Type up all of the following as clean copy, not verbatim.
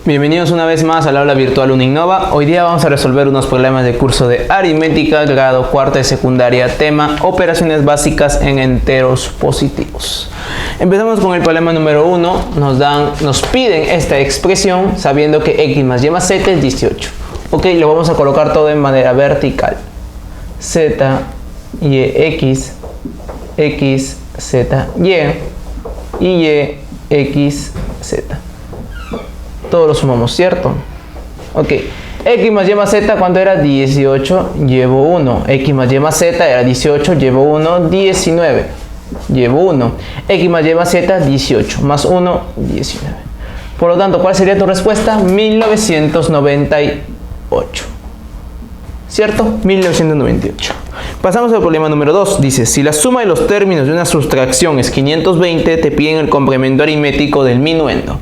Bienvenidos una vez más al aula virtual Uninnova. Hoy día vamos a resolver unos problemas de curso de aritmética, grado cuarta de secundaria, tema operaciones básicas en enteros positivos. Empezamos con el problema número 1. Nos piden esta expresión sabiendo que x más y más z es 18. Ok, lo vamos a colocar todo en manera vertical. Z, y, x, z, y x, z. Todos lo sumamos, ¿cierto? Ok. X más y más z, ¿cuánto era? 18, llevo 1. X más y más z era 18, llevo 1, 19. Llevo 1. X más y más z, 18. Más 1, 19. Por lo tanto, ¿cuál sería tu respuesta? 1998. ¿Cierto? 1998. Pasamos al problema número 2. Dice, si la suma de los términos de una sustracción es 520, te piden el complemento aritmético del minuendo.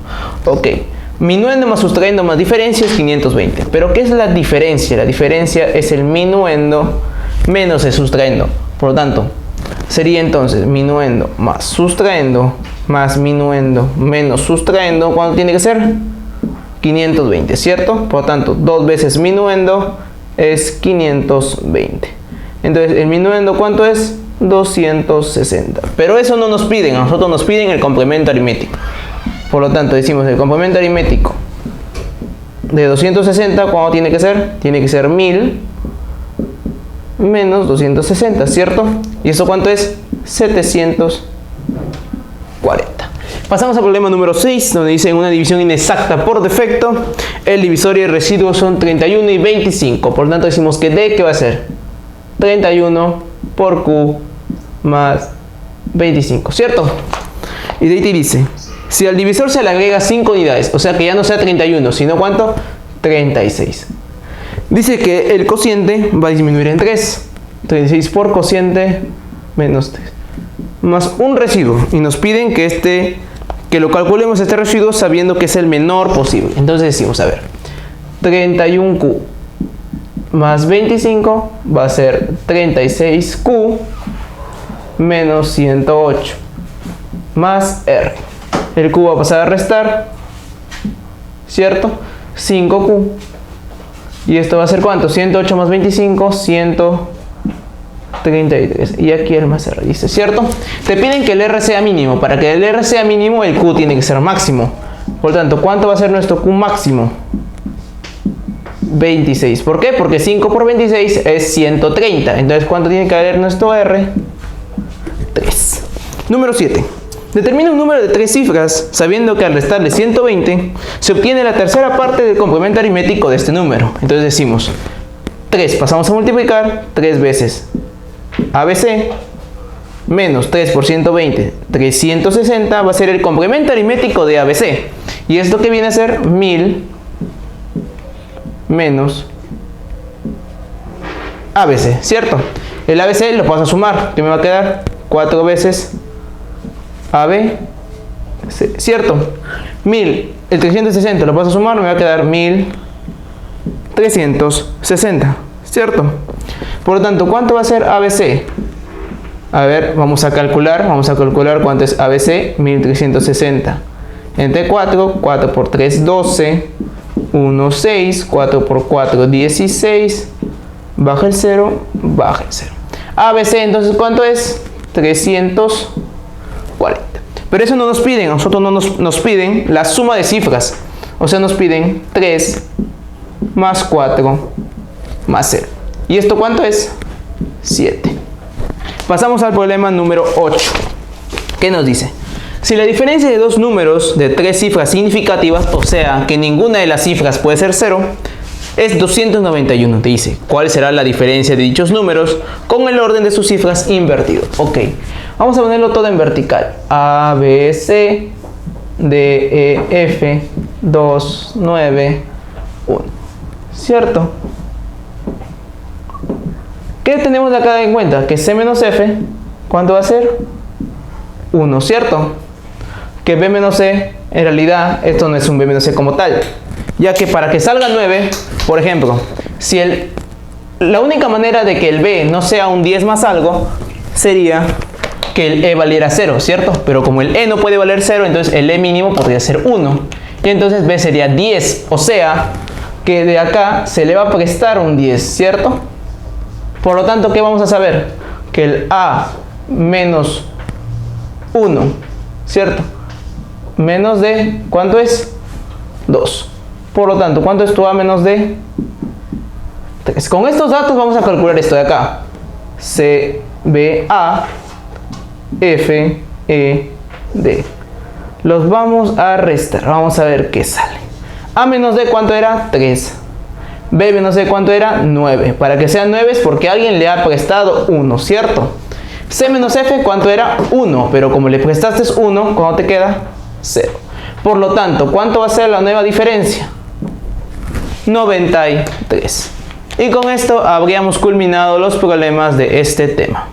Ok. Minuendo más sustrayendo más diferencia es 520. ¿Pero qué es la diferencia? La diferencia es el minuendo menos el sustrayendo. Por lo tanto, sería entonces minuendo más sustrayendo más minuendo menos sustrayendo. ¿Cuánto tiene que ser? 520, ¿cierto? Por lo tanto, 2 veces minuendo es 520. Entonces, ¿el minuendo cuánto es? 260. Pero eso no nos piden, a nosotros nos piden el complemento aritmético. Por lo tanto, decimos el complemento aritmético de 260, ¿cuánto tiene que ser? Tiene que ser 1000 menos 260, ¿cierto? ¿Y eso cuánto es? 740. Pasamos al problema número 6, donde dice en una división inexacta por defecto, el divisorio y el residuo son 31 y 25. Por lo tanto, decimos que D, ¿qué va a ser? 31 por Q más 25, ¿cierto? Y de ahí te dice, si al divisor se le agrega 5 unidades, o sea que ya no sea 31, sino ¿cuánto? 36. Dice que el cociente va a disminuir en 3. 36 por cociente menos 3. Más un residuo. Y nos piden que lo calculemos este residuo sabiendo que es el menor posible. Entonces decimos, a ver, 31Q más 25 va a ser 36Q menos 108 más R. El Q va a pasar a restar, ¿cierto? 5Q. Y esto va a ser ¿cuánto? 108 más 25, 133. Y aquí el más R, dice, ¿cierto? Te piden que el R sea mínimo. Para que el R sea mínimo, el Q tiene que ser máximo. Por lo tanto, ¿cuánto va a ser nuestro Q máximo? 26. ¿Por qué? Porque 5 por 26 es 130. Entonces, ¿cuánto tiene que haber nuestro R? 3. Número 7. Determina un número de 3 cifras, sabiendo que al restarle 120, se obtiene la tercera parte del complemento aritmético de este número. Entonces decimos, 3, pasamos a multiplicar 3 veces ABC, menos 3 por 120, 360, va a ser el complemento aritmético de ABC. Y esto que viene a ser 1000 menos ABC, ¿cierto? El ABC lo paso a sumar, que me va a quedar 4 veces AB, ¿cierto? 1000, el 360 lo paso a sumar, me va a quedar 1360, ¿cierto? Por lo tanto, ¿cuánto va a ser ABC? A ver, vamos a calcular cuánto es ABC, 1360. Entre 4, 4 por 3, 12, 1, 6, 4 por 4, 16, baja el 0, baja el 0. ABC, entonces, ¿cuánto es? 340. Pero eso no nos piden, a nosotros no nos piden la suma de cifras. O sea, nos piden 3 más 4 más 0. ¿Y esto cuánto es? 7. Pasamos al problema número 8. ¿Qué nos dice? Si la diferencia de dos números de 3 cifras significativas, o sea, que ninguna de las cifras puede ser 0, es 291. Te dice, ¿cuál será la diferencia de dichos números con el orden de sus cifras invertido? Ok, vamos a ponerlo todo en vertical. A, B, C, D, E, F, 2, 9, 1. ¿Cierto? ¿Qué tenemos acá en cuenta? Que C menos F, ¿cuánto va a ser? 1, ¿cierto? Que B menos C, en realidad, esto no es un B menos C como tal. Ya que para que salga 9, por ejemplo, si la única manera de que el B no sea un 10 más algo, sería que el E valiera 0, ¿cierto? Pero como el E no puede valer 0, entonces el E mínimo podría ser 1. Y entonces B sería 10. O sea, que de acá se le va a prestar un 10, ¿cierto? Por lo tanto, ¿qué vamos a saber? Que el A menos 1, ¿cierto? Menos D, ¿cuánto es? 2. Por lo tanto, ¿cuánto es tu A menos D? 3. Con estos datos vamos a calcular esto de acá. C, B, A, F, E, D. Los vamos a restar. Vamos a ver qué sale. A menos D, ¿cuánto era? 3. B menos D, ¿cuánto era? 9. Para que sean 9 es porque alguien le ha prestado 1, ¿cierto? C menos F, ¿cuánto era? 1. Pero como le prestaste 1, ¿cuánto te queda? 0. Por lo tanto, ¿cuánto va a ser la nueva diferencia? 93. Y con esto habríamos culminado los problemas de este tema.